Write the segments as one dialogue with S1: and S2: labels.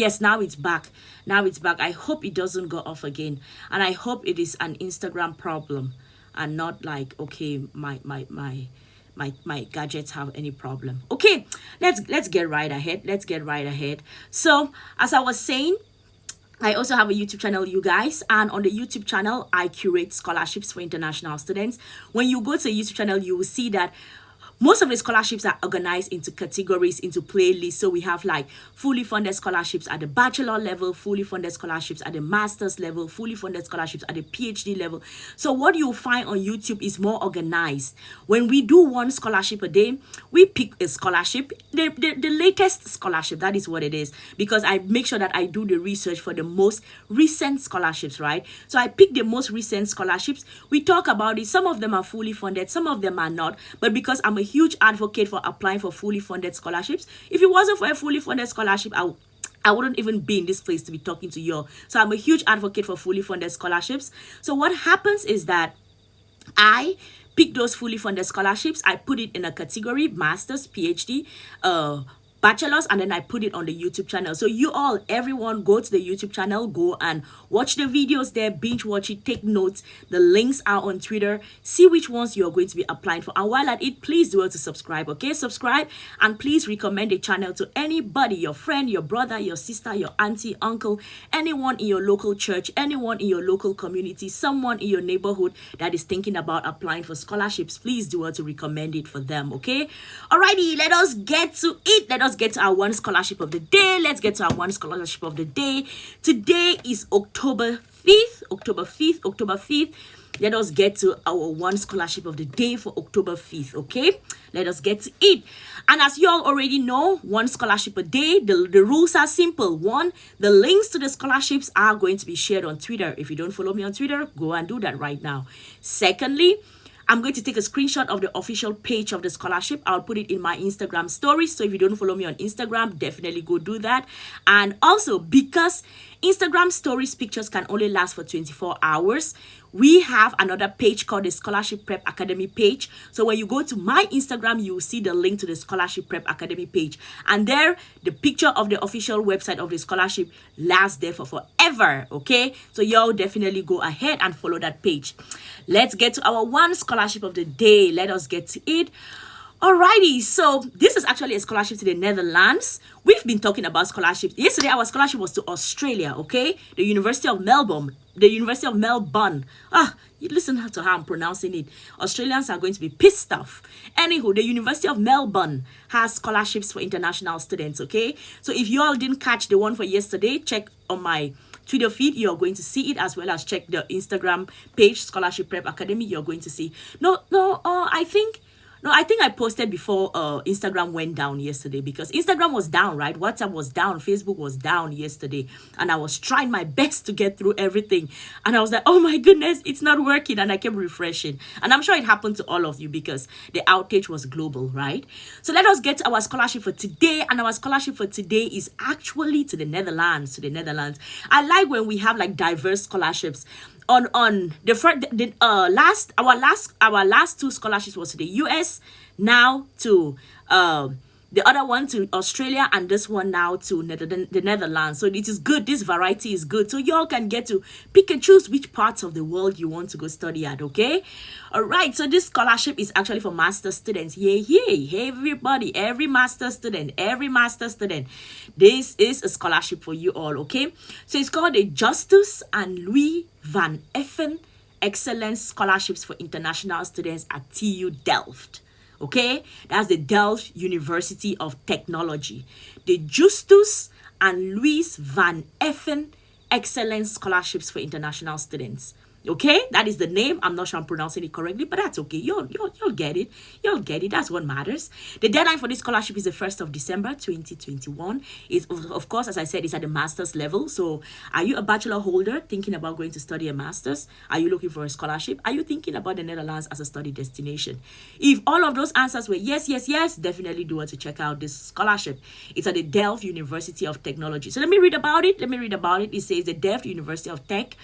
S1: Yes, now it's back. Now it's back. I hope it doesn't go off again. And I hope it is an Instagram problem and not like, okay, my gadgets have any problem. Okay, let's get right ahead. Let's get right ahead. So, as I was saying, I also have a YouTube channel, you guys, and on the YouTube channel, I curate scholarships for international students. When you go to the YouTube channel, you will see that most of the scholarships are organized into categories, into playlists. So we have like fully funded scholarships at the bachelor level, fully funded scholarships at the master's level, fully funded scholarships at the PhD level. So what you'll find on YouTube is more organized. When we do one scholarship a day, we pick a scholarship, the latest scholarship, that is what it is. Because I make sure that I do the research for the most recent scholarships, right? So I pick the most recent scholarships. We talk about it. Some of them are fully funded, some of them are not. But because I'm a huge advocate for applying for fully funded scholarships, if it wasn't for a fully funded scholarship, I wouldn't even be in this place to be talking to you. So I'm a huge advocate for fully funded scholarships. So what happens is that I pick those fully funded scholarships, I put it in a category, master's, PhD, bachelor's, and then I put it on the YouTube channel. So you all, everyone, go to the YouTube channel, go and watch the videos there, binge watch it, take notes. The links are on Twitter. See which ones you're going to be applying for. And while at it, please do well to subscribe, okay? Subscribe, and please recommend the channel to anybody, your friend, your brother, your sister, your auntie, uncle, anyone in your local church, anyone in your local community, someone in your neighborhood that is thinking about applying for scholarships. Please do well to recommend it for them, okay? Alrighty, let us get to it. Let us get to our one scholarship of the day. Let's get to our one scholarship of the day. Today is October 5th. Let us get to our one scholarship of the day for October 5th, okay? Let us get to it. And as you all already know, one scholarship a day, the rules are simple. One, the links to the scholarships are going to be shared on Twitter. If you don't follow me on Twitter, go and do that right now. Secondly, I'm going to take a screenshot of the official page of the scholarship. I'll put it in my Instagram stories. So if you don't follow me on Instagram, definitely go do that. And also, because Instagram stories pictures can only last for 24 hours, we have another page called the Scholarship Prep Academy page. So when you go to my Instagram, you will see the link to the Scholarship Prep Academy page. And there, the picture of the official website of the scholarship lasts there for forever, okay? So y'all definitely go ahead and follow that page. Let's get to our one scholarship of the day. Let us get to it. Alrighty, so this is actually a scholarship to the Netherlands. We've been talking about scholarships. Yesterday, our scholarship was to Australia, okay? The University of Melbourne. You listen to how I'm pronouncing it. Australians are going to be pissed off. Anywho, the University of Melbourne has scholarships for international students, okay? So if you all didn't catch the one for yesterday, check on my Twitter feed. You're going to see it, as well as check the Instagram page, Scholarship Prep Academy. You're going to see. I think I posted before Instagram went down yesterday, because Instagram was down, right? WhatsApp was down, Facebook was down yesterday, and I was trying my best to get through everything. And I was like, oh my goodness, it's not working. And I kept refreshing. And I'm sure it happened to all of you because the outage was global, right? So let us get to our scholarship for today. And our scholarship for today is actually to the Netherlands. I like when we have like diverse scholarships. On the our last two scholarships was to the US, now to the other one to Australia, and this one now to the Netherlands. So it is good. This variety is good. So y'all can get to pick and choose which parts of the world you want to go study at, okay? All right, so this scholarship is actually for master students. Yay. Hey, everybody, every master student. This is a scholarship for you all, okay? So it's called the Justus and Louise van Effen Excellence Scholarships for International Students at TU Delft. Okay, that's the Delft University of Technology. The Justus and Louise van Effen Excellence Scholarships for International Students. Okay, that is the name. I'm not sure I'm pronouncing it correctly, but that's okay. You'll get it. You'll get it. That's what matters. The deadline for this scholarship is the 1st of December, 2021. It's, of course, as I said, it's at the master's level. So are you a bachelor holder thinking about going to study a master's? Are you looking for a scholarship? Are you thinking about the Netherlands as a study destination? If all of those answers were yes, definitely do want to check out this scholarship. It's at the Delft University of Technology. So let me read about it. It says the Delft University of Tech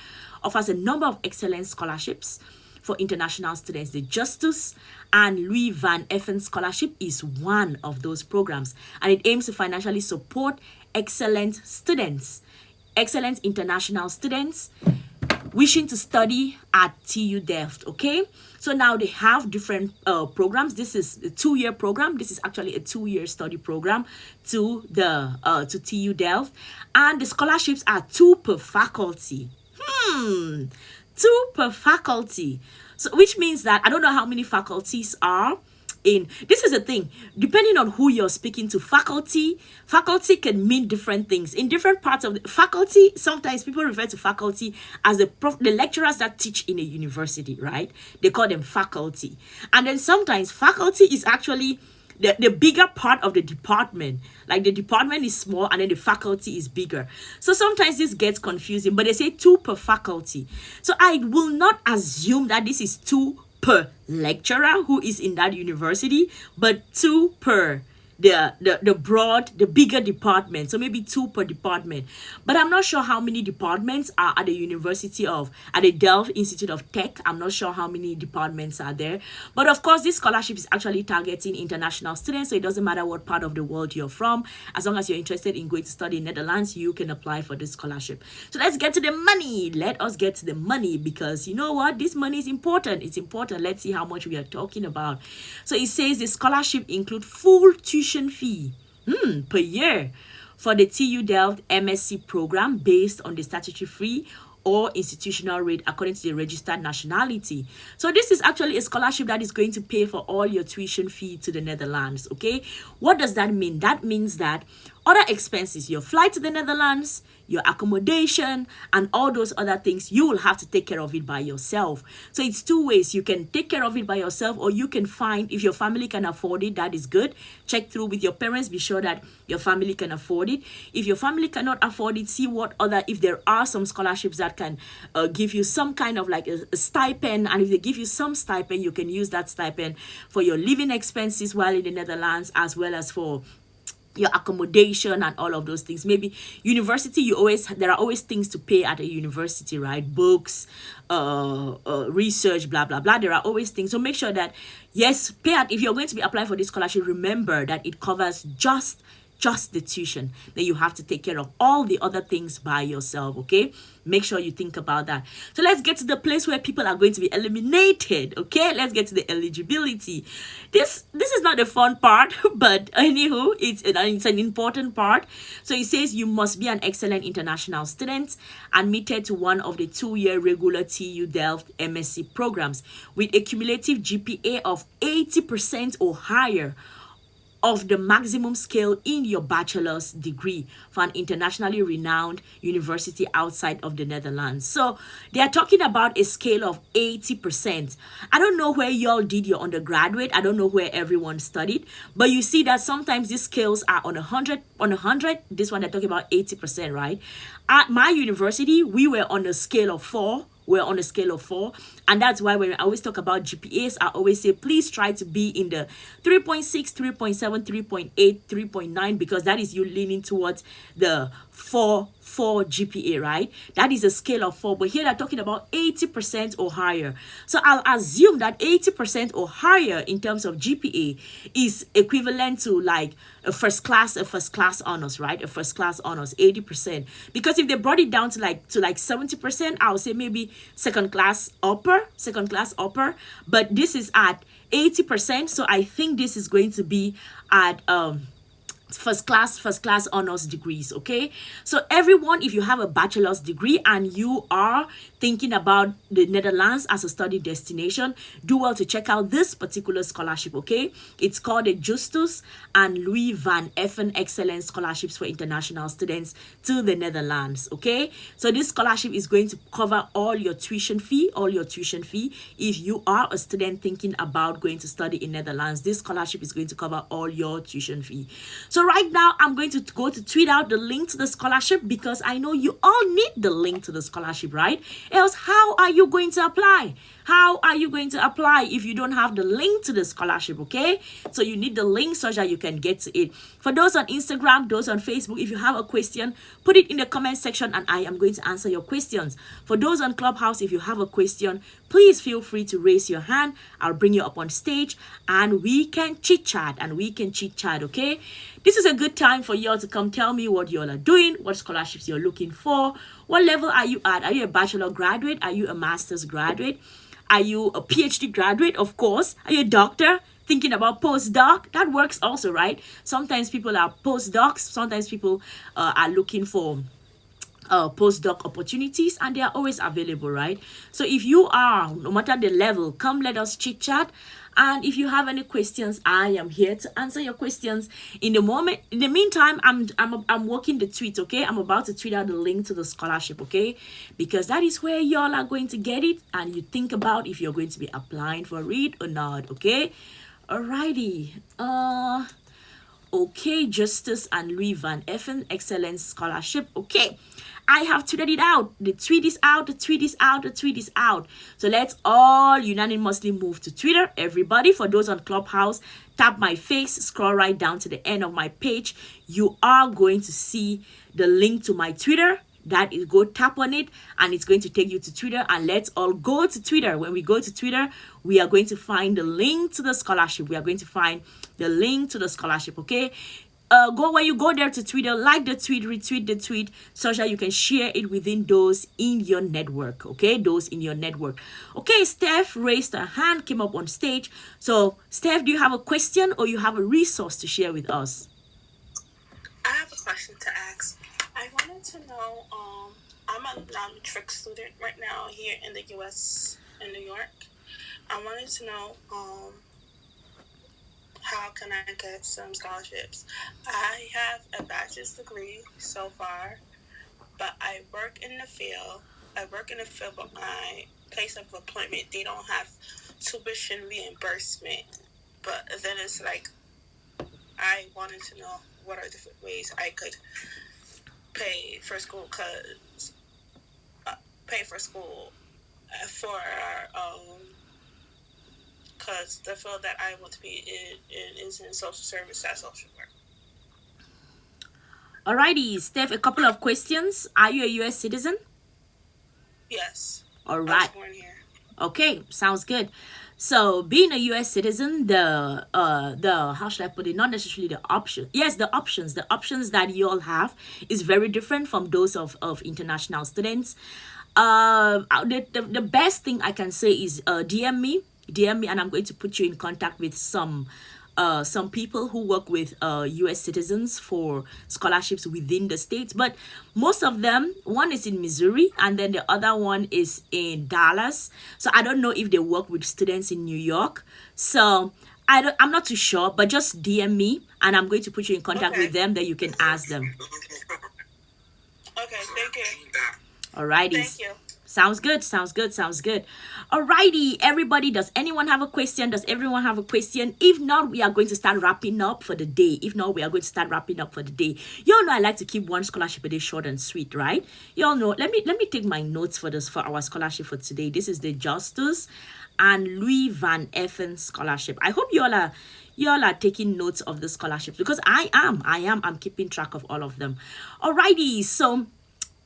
S1: offers a number of excellent scholarships for international students. The Justus and Louise van Effen Scholarship is one of those programs, and it aims to financially support excellent students, excellent international students wishing to study at TU Delft. Okay, so now they have different programs. This is a 2-year program. This is actually a 2-year study program to to TU Delft, and the scholarships are 2 per faculty. 2 per faculty. So which means that I don't know how many faculties are in. This is the thing, depending on who you're speaking to, faculty can mean different things in different parts of the faculty. Sometimes people refer to faculty as the lecturers that teach in a university, right? They call them faculty. And then sometimes faculty is actually the bigger part of the department. Like the department is small and then the faculty is bigger. So sometimes this gets confusing, but they say 2 per faculty. So I will not assume that this is 2 per lecturer who is in that university, but 2 per the bigger department. So maybe 2 per department, but I'm not sure how many departments are at the Delft Institute of Tech. I'm not sure how many departments are there, but of course this scholarship is actually targeting international students, so it doesn't matter what part of the world you're from. As long as you're interested in going to study in Netherlands, you can apply for this scholarship. So let's get to the money. Let us get to the money, because you know what, this money is important. It's important. Let's see how much we are talking about. So it says the scholarship include full tuition fee per year for the TU Delft MSc program based on the statutory fee or institutional rate according to the registered nationality. So this is actually a scholarship that is going to pay for all your tuition fee to the Netherlands. Okay, what does that mean? That means that other expenses, your flight to the Netherlands, your accommodation, and all those other things, you will have to take care of it by yourself. So it's 2 ways. You can take care of it by yourself, or you can find, if your family can afford it, that is good. Check through with your parents, be sure that your family can afford it. If your family cannot afford it, see if there are some scholarships that can give you some kind of like a stipend, and if they give you some stipend, you can use that stipend for your living expenses while in the Netherlands, as well as for your accommodation and all of those things. Maybe university, there are always things to pay at a university, right? Books, research, blah blah blah. There are always things. So make sure that yes, if you're going to be applying for this scholarship, remember that it covers just the tuition. Then you have to take care of all the other things by yourself. Okay, make sure you think about that. So let's get to the place where people are going to be eliminated. Okay, let's get to the eligibility. This is not the fun part, but anywho, it's an important part. So it says you must be an excellent international student admitted to one of the 2-year regular TU Delft MSc programs with a cumulative GPA of 80% or higher of the maximum scale in your bachelor's degree for an internationally renowned university outside of the Netherlands. So they are talking about a scale of 80%. I don't know where y'all did your undergraduate. I don't know where everyone studied, but you see that sometimes these scales are on 100. This one they're talking about 80%, right? At my university, we were on a scale of 4. We're on a scale of 4, and that's why when I always talk about GPAs, I always say please try to be in the 3.6, 3.7, 3.8, 3.9, because that is you leaning towards the 4 GPA, right? That is a scale of 4, but here they're talking about 80% or higher. So I'll assume that 80% or higher in terms of GPA is equivalent to like a first class honors, right? A first class honors, 80%. Because if they brought it down to like 70%, I would say maybe second class upper, but this is at 80%. So I think this is going to be at first class honors degrees. Okay, so everyone, if you have a bachelor's degree and you are thinking about the Netherlands as a study destination, do well to check out this particular scholarship. Okay, it's called the Justus and Louise van Effen Excellence Scholarships for International Students to the Netherlands. Okay, so this scholarship is going to cover all your tuition fee. If you are a student thinking about going to study in Netherlands, this scholarship is going to cover all your tuition fee. So right now, I'm going to go to tweet out the link to the scholarship, because I know you all need the link to the scholarship, right? Else, how are you going to apply? How are you going to apply if you don't have the link to the scholarship? Okay, so you need the link so that you can get to it. For those on Instagram, those on Facebook, if you have a question, put it in the comment section and I am going to answer your questions. For those on Clubhouse, if you have a question, please feel free to raise your hand. I'll bring you up on stage and we can chit chat okay? This is a good time for y'all to come tell me what y'all are doing, what scholarships you're looking for. What level are you at? Are you a bachelor graduate? Are you a master's graduate? Are you a PhD graduate? Of course. Are you a doctor? Thinking about postdoc? That works also, right? Sometimes people are postdocs. Sometimes people are looking for postdoc opportunities, and they are always available, right? So if you are, no matter the level, come let us chit chat. And if you have any questions, I am here to answer your questions. In the meantime, I'm working the tweet, okay? I'm about to tweet out the link to the scholarship, okay? Because that is where y'all are going to get it, and you think about if you're going to be applying for it or not, okay? Alrighty. Okay, Justus and Louise van Effen, Excellence Scholarship. Okay, I have tweeted it out. The tweet is out, the tweet is out, the tweet is out. So let's all unanimously move to Twitter. Everybody, for those on Clubhouse, tap my face, scroll right down to the end of my page. You are going to see the link to my Twitter. That is, go tap on it and it's going to take you to Twitter, and let's all go to Twitter. When we go to Twitter, we are going to find the link to the scholarship. We are going to find the link to the scholarship, okay? When you go there to Twitter, like the tweet, retweet the tweet, so that you can share it within those in your network, okay? Those in your network. Okay, Steph raised her hand, came up on stage. So, Steph, do you have a question or you have a resource to share with us?
S2: I have a question to ask. I wanted to know, I'm a trick student right now here in the U.S. in New York. I wanted to know, how can I get some scholarships? I have a bachelor's degree so far, but I work in the field. But my place of employment, they don't have tuition reimbursement. But then it's like, I wanted to know what are different ways I could pay for school, because the field that I want to be in is in social service and social work.
S1: Alrighty, Steph, a couple of questions. Are you a U.S. citizen?
S2: Yes.
S1: All right.
S2: I was born here.
S1: Okay, sounds good. So being a U.S. citizen, the how should I put it? Not necessarily the option. Yes, the options that you all have is very different from those of international students. The best thing I can say is DM me, and I'm going to put you in contact with some people who work with U.S. citizens for scholarships within the states. But most of them, one is in Missouri and then the other one is in Dallas. So I don't know if they work with students in New York. So I'm not too sure, but just DM me and I'm going to put you in contact with them, that you can ask them.
S2: Okay, thank you.
S1: Alrighty.
S2: Thank you.
S1: Sounds good. Alrighty, everybody, does anyone have a question? Does everyone have a question? If not, we are going to start wrapping up for the day. Y'all know I like to keep one scholarship a day short and sweet, right? Y'all know, let me take my notes for our scholarship for today. This is the Justus and Louise van Effen scholarship. I hope y'all are taking notes of the scholarships, because I'm keeping track of all of them. Alrighty, so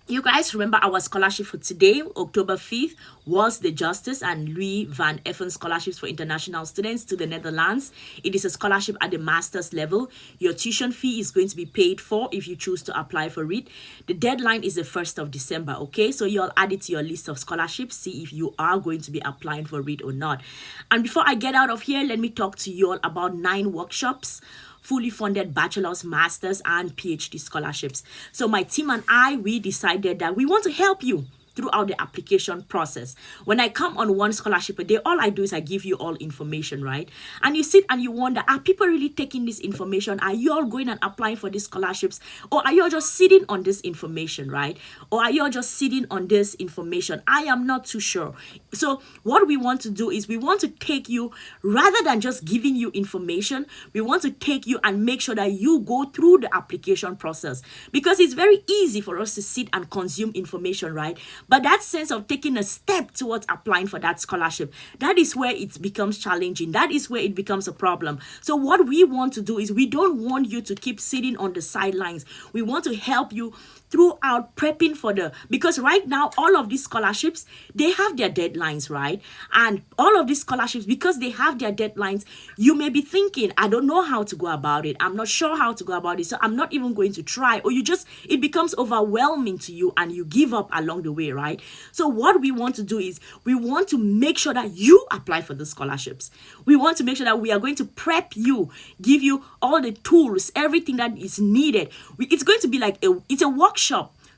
S1: you guys remember our scholarship for today, October 5th, was the Justus and Louise van Effen scholarships for international students to the Netherlands. It is a scholarship at the master's level. Your tuition fee is going to be paid for if you choose to apply for it. The deadline is the 1st of December, okay? So you'll add it to your list of scholarships, see if you are going to be applying for it or not. And before I get out of here, let me talk to you all about 9 workshops, fully funded bachelor's, master's, and PhD scholarships. So my team and I, we decided that we want to help you throughout the application process. When I come on one scholarship a day, all I do is I give you all information, right? And you sit and you wonder, are people really taking this information? Are you all going and applying for these scholarships? Or are you all just sitting on this information, right? Or are you all just sitting on this information? I am not too sure. So what we want to do is we want to take you, rather than just giving you information, we want to take you and make sure that you go through the application process. Because it's very easy for us to sit and consume information, right? But that sense of taking a step towards applying for that scholarship, that is where it becomes challenging. That is where it becomes a problem. So what we want to do is we don't want you to keep sitting on the sidelines. We want to help you throughout prepping for because right now all of these scholarships, they have their deadlines, right? And all of these scholarships, because they have their deadlines, you may be thinking, I don't know how to go about it, I'm not sure how to go about it, so I'm not even going to try. Or it becomes overwhelming to you and you give up along the way, right? So what we want to do is we want to make sure that you apply for the scholarships. We want to make sure that we are going to prep you, give you all the tools, everything that is needed. It's going to be like it's a workshop.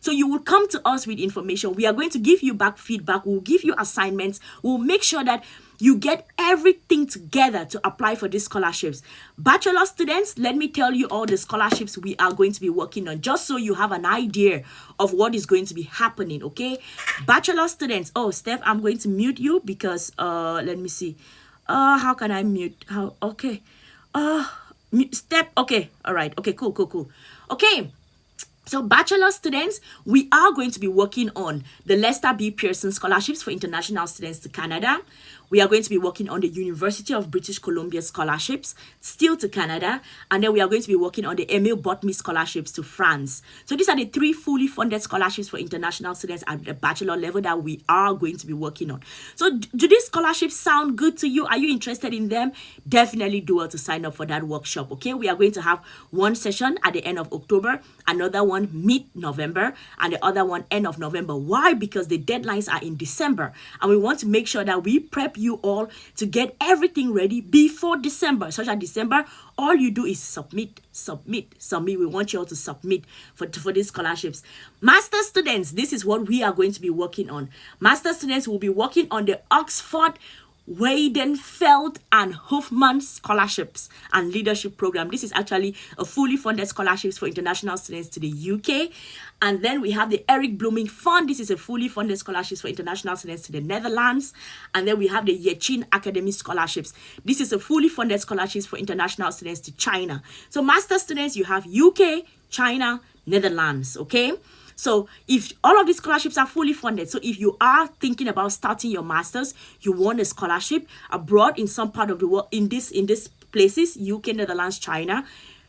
S1: So you will come to us with information. We are going to give you back feedback. We'll give you assignments. We'll make sure that you get everything together to apply for these scholarships. Bachelor students, let me tell you all the scholarships we are going to be working on, just so you have an idea of what is going to be happening, okay? Bachelor students, Steph, I'm going to mute you because, let me see. How can I mute? Okay. Step, okay. All right. Okay, cool. Okay. So bachelor students, we are going to be working on the Lester B. Pearson scholarships for international students to Canada. We are going to be working on the University of British Columbia scholarships, still to Canada. And then we are going to be working on the Emile Botmy scholarships to France. So these are the 3 fully funded scholarships for international students at the bachelor level that we are going to be working on. So do these scholarships sound good to you? Are you interested in them? Definitely do well to sign up for that workshop, okay? We are going to have one session at the end of October, another one mid-November, and the other one end of November. Why? Because the deadlines are in December, and we want to make sure that we prep you all to get everything ready before December. Such that December, all you do is submit. We want you all to submit for these scholarships. Master students, this is what we are going to be working on. Master students will be working on the Oxford, Weidenfeld and Hofmann scholarships and leadership program. This is actually a fully funded scholarships for international students to the UK. And then we have the Eric Blooming Fund. This is a fully funded scholarships for international students to the Netherlands. And then we have the Yeti Academy scholarships. This is a fully funded scholarships for international students to China. So master students, you have UK, China, Netherlands, okay? So if all of these scholarships are fully funded, so if you are thinking about starting your master's, you want a scholarship abroad in some part of the world, in these places, UK, Netherlands, China,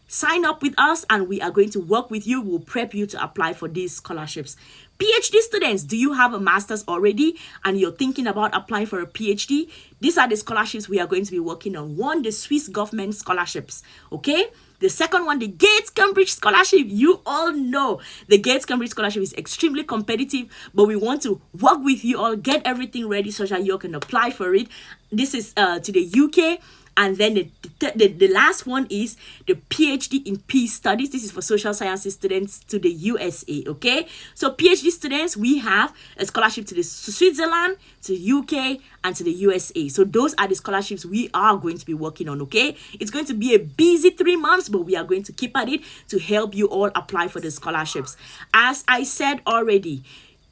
S1: sign up with us and we are going to work with you. We'll prep you to apply for these scholarships. PhD students, do you have a master's already and you're thinking about applying for a PhD? These are the scholarships we are going to be working on. One, the Swiss government scholarships, okay? The second one, the Gates Cambridge Scholarship. You all know the Gates Cambridge Scholarship is extremely competitive, but we want to work with you all, get everything ready so that you can apply for it. This is to the UK. And then the last one is the PhD in Peace Studies. This is for social sciences students to the USA, okay? So PhD students, we have a scholarship to Switzerland, to UK, and to the USA. So those are the scholarships we are going to be working on, okay? It's going to be a busy 3 months, but we are going to keep at it to help you all apply for the scholarships. As I said already,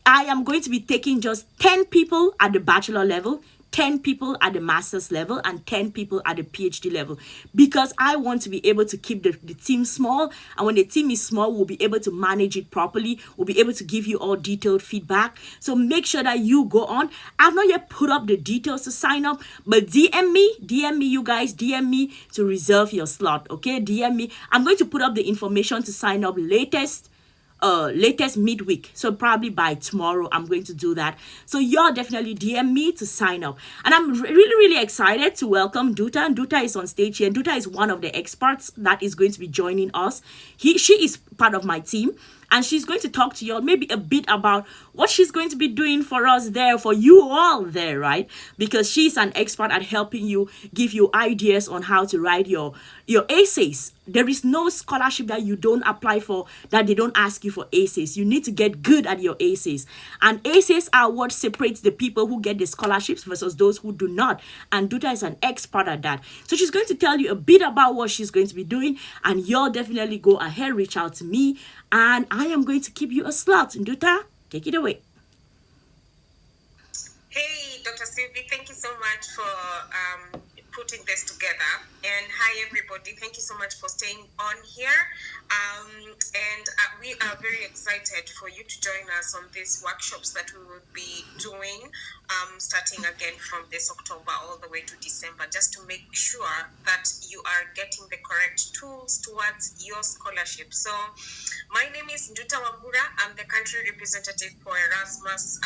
S1: I am going to be taking just 10 people at the bachelor level, 10 people at the master's level, and 10 people at the PhD level, because I want to be able to keep the team small. And when the team is small, we'll be able to manage it properly. We'll be able to give you all detailed feedback. So make sure that you go on. I've not yet put up the details to sign up, but DM me, you guys, DM me to reserve your slot, okay? DM me. I'm going to put up the information to sign up latest midweek, so probably by tomorrow I'm going to do that. So y'all definitely DM me to sign up. And I'm really excited to welcome Duta. Duta is on stage here. Duta is one of the experts that is going to be joining us. She is part of my team, and she's going to talk to you all maybe a bit about what she's going to be doing for us there, for you all there, right? Because she's an expert at helping you, give you ideas on how to write your essays. There is no scholarship that you don't apply for that they don't ask you for essays. You need to get good at your essays. And essays are what separates the people who get the scholarships versus those who do not. And Duta is an expert at that. So she's going to tell you a bit about what she's going to be doing. And you'll definitely go ahead, reach out to me. And I am going to give you a slot. Duta, take it away.
S3: Hey, Dr. Sylvie, thank you so much for putting this together. And hi, everybody. Thank you so much for staying on here. We are very excited for you to join us on these workshops that we will be doing starting again from this October all the way to December, just to make sure that you are getting the correct tools towards your scholarship. So my name is Nduta Wambura. I'm the country representative for Erasmus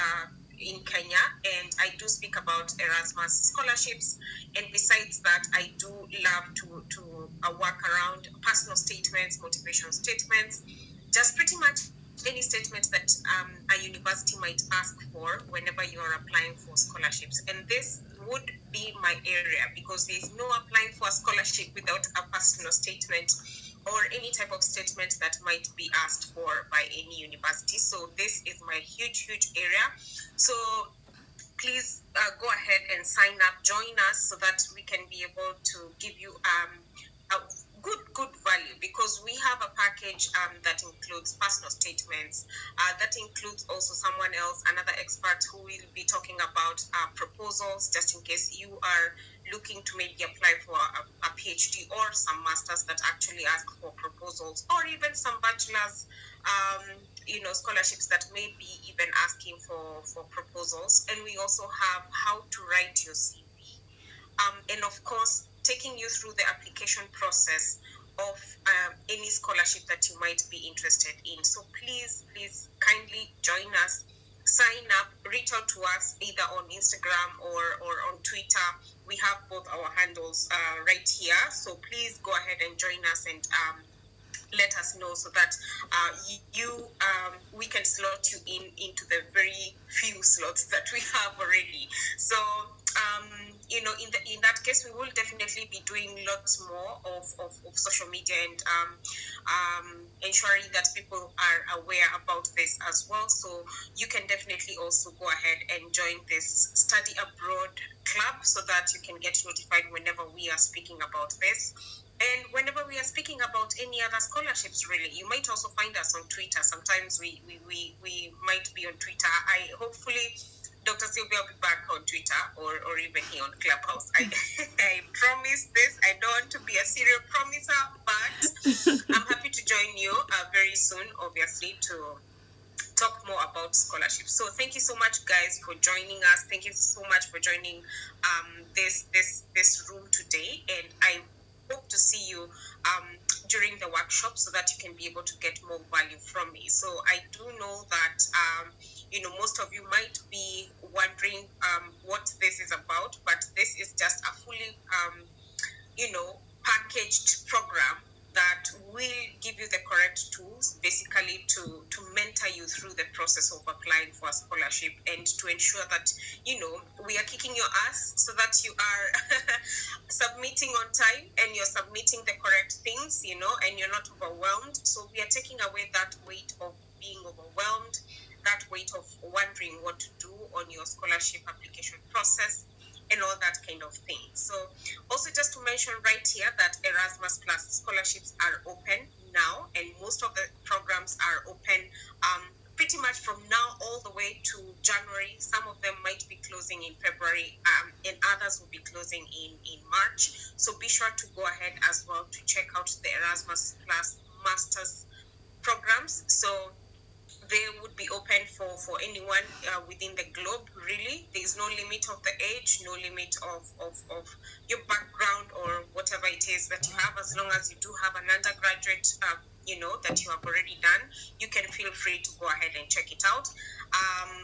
S3: in Kenya, and I do speak about Erasmus scholarships. And besides that, I do love to work around personal statements, motivation statements, just pretty much any statement that a university might ask for whenever you are applying for scholarships. And this would be my area, because there's no applying for a scholarship without a personal statement or any type of statement that might be asked for by any university. So this is my huge area. So please go ahead and sign up, join us, so that we can be able to give you a good value, because we have a package that includes personal statements, that includes also someone else, another expert, who will be talking about proposals, just in case you are looking to maybe apply for a PhD or some masters that actually ask for proposals, or even some bachelors scholarships that may be even asking for proposals. And we also have how to write your CV, and of course taking you through the application process of any scholarship that you might be interested in. So please kindly join us, sign up, reach out to us either on Instagram or on Twitter. We have both our handles right here, so please go ahead and join us and let us know, so that we can slot you into the very few slots that we have already. So in that case, we will definitely be doing lots more of social media and ensuring that people are aware about this as well. So you can definitely also go ahead and join this study abroad club, so that you can get notified whenever we are speaking about this. And whenever we are speaking about any other scholarships, really, you might also find us on Twitter. Sometimes we might be on Twitter. Hopefully Dr. Sylvia will be back on Twitter or even here on Clubhouse. I promise this. I don't want to be a serial promiser, but I'm happy to join you very soon, obviously, to talk more about scholarships. So thank you so much, guys, for joining us. Thank you so much for joining this room today, and I hope to see you during the workshop, so that you can be able to get more value from me. So I do know that most of you might be wondering what this is about, but this is just a fully packaged program that will give you the correct tools, basically to mentor you through the process of applying for a scholarship, and to ensure that we are kicking your ass, so that you are submitting on time and you're submitting the correct things, and you're not overwhelmed. So we are taking away that weight of being overwhelmed, that weight of wondering what to do on your scholarship application process, and all that kind of thing. So also just to mention right here that Erasmus Plus scholarships are open now, and most of the programs are open pretty much from now all the way to January. Some of them might be closing in February, and others will be closing in March. So be sure to go ahead as well to check out the Erasmus Plus Masters programs. So they would be open for anyone within the globe, really. There's no limit of the age, no limit of your background or whatever it is that you have. As long as you do have an undergraduate that you have already done, you can feel free to go ahead and check it out.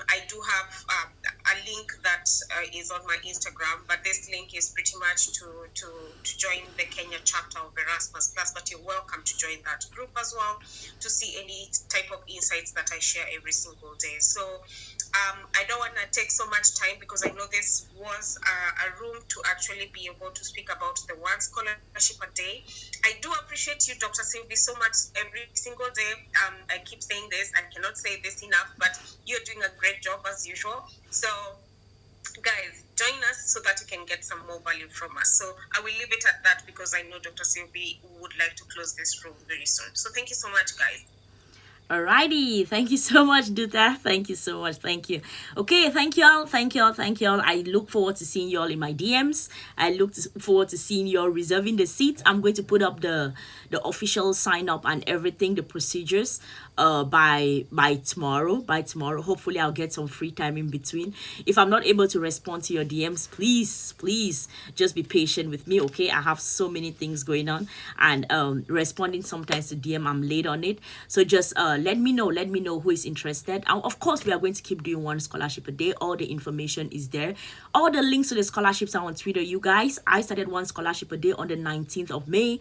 S3: I do have a link that is on my Instagram, but this link is pretty much to join the Kenya chapter of Erasmus Plus, but you're welcome to join that group as well to see any type of insights that I share every single day. So I don't want to take so much time, because I know this was a room to actually be able to speak about the one scholarship a day. I do appreciate you, Dr. Sylvie, so much every single day. I keep saying this, I cannot say this enough, but you're doing a great job as usual. So guys, join us so that you can get some more value from us. So I will leave it at that, because I know Dr. Sylvie would like to close this room very soon. So thank you so much, guys.
S1: Alrighty, thank you so much, Duta. Thank you so much. Thank you. Okay, thank you all. Thank you all. Thank you all. I look forward to seeing you all in my DMs. I look forward to seeing you all reserving the seats. I'm going to put up the official sign up and everything, the procedures, by tomorrow. By tomorrow, hopefully, I'll get some free time in between. If I'm not able to respond to your DMs, please just be patient with me. Okay, I have so many things going on, and responding sometimes to DM, I'm late on it. So just let me know who is interested. And of course, we are going to keep doing one scholarship a day. All the information is there. All the links to the scholarships are on Twitter, you guys. I started one scholarship a day on the 19th of May.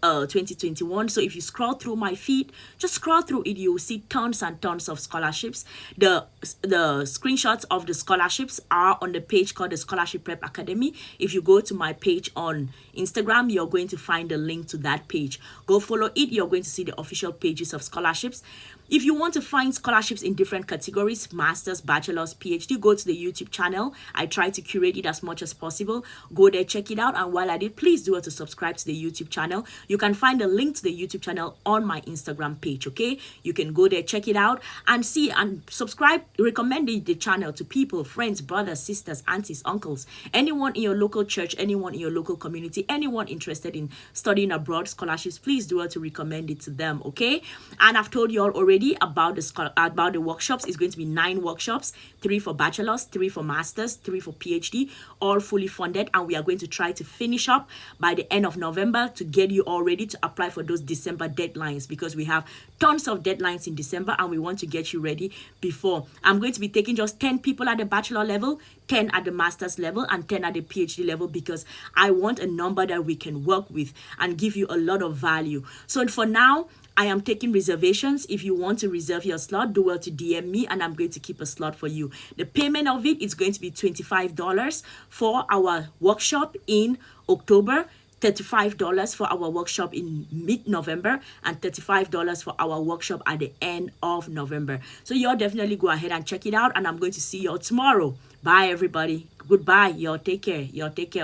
S1: 2021. So if you scroll through my feed, just scroll through it, you will see tons and tons of scholarships. The screenshots of the scholarships are on the page called the Scholarship Prep Academy. If you go to my page on Instagram, you're going to find the link to that page. Go follow it. You're going to see the official pages of scholarships. If you want to find scholarships in different categories, masters, bachelors, PhD, go to the YouTube channel. I try to curate it as much as possible. Go there, check it out. And while I did, please do also subscribe to the YouTube channel. You can find the link to the YouTube channel on my Instagram page, okay? You can go there, check it out, and see and subscribe. Recommend the channel to people, friends, brothers, sisters, aunties, uncles, anyone in your local church, anyone in your local community, anyone interested in studying abroad scholarships. Please do also recommend it to them, okay? And I've told you all already about the workshops. It's going to be 9 workshops, 3 for bachelors, 3 for masters, 3 for PhD, all fully funded, and we are going to try to finish up by the end of November to get you all ready to apply for those December deadlines, because we have tons of deadlines in December and we want to get you ready before. I'm going to be taking just 10 people at the bachelor level, 10 at the master's level, and 10 at the PhD level, because I want a number that we can work with and give you a lot of value. So for now, I am taking reservations. If you want to reserve your slot, do well to DM me and I'm going to keep a slot for you. The payment of it is going to be $25 for our workshop in October, $35 for our workshop in mid-November, and $35 for our workshop at the end of November. So y'all definitely go ahead and check it out, and I'm going to see y'all tomorrow. Bye, everybody. Goodbye. Y'all take care.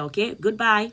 S1: Okay? Goodbye.